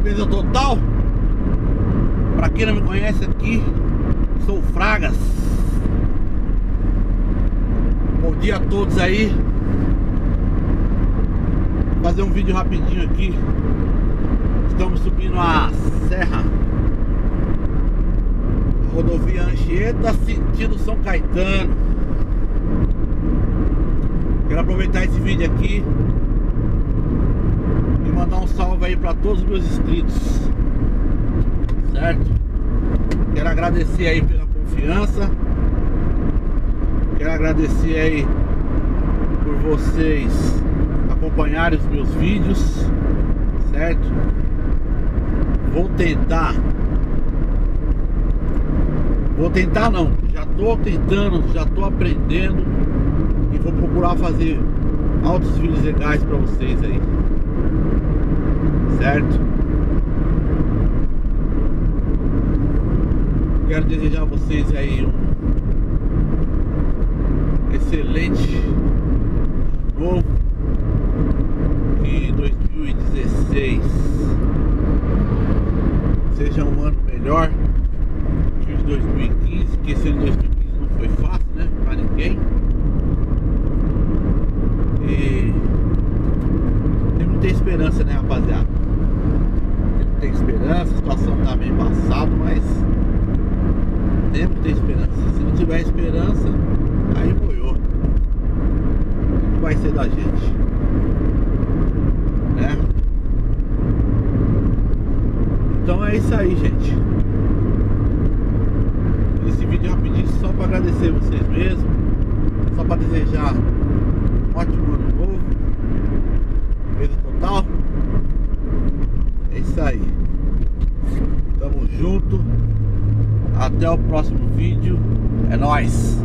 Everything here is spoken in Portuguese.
Beleza total? Pra quem não me conhece aqui, sou o Fragas. Bom dia a todos aí. Vou fazer um vídeo rapidinho aqui. Estamos subindo a serra, a rodovia Anchieta, sentido São Caetano. Quero aproveitar esse vídeo aqui e mandar um salve aí para todos os meus inscritos, certo? Quero agradecer aí pela confiança. Quero agradecer aí por vocês acompanharem os meus vídeos, certo? Vou tentar não, já tô tentando, já tô aprendendo e vou procurar fazer altos vídeos legais para vocês aí, certo? Quero desejar a vocês aí um excelente novo, que 2016 seja um ano melhor que o de 2015, que esse ano de 2015 não foi fácil, né, pra ninguém. E tem muita esperança, né, rapaziada? Tem esperança, a situação tá meio embaçada, mas tem muita esperança. Se não tiver esperança, aí moiou. O que vai ser da gente, né? Então é isso aí, gente. Esse vídeo rapidinho só para agradecer vocês mesmo, só para desejar um ótimo ano novo, beleza total. É isso aí. Tamo junto. Até o próximo vídeo. É nóis.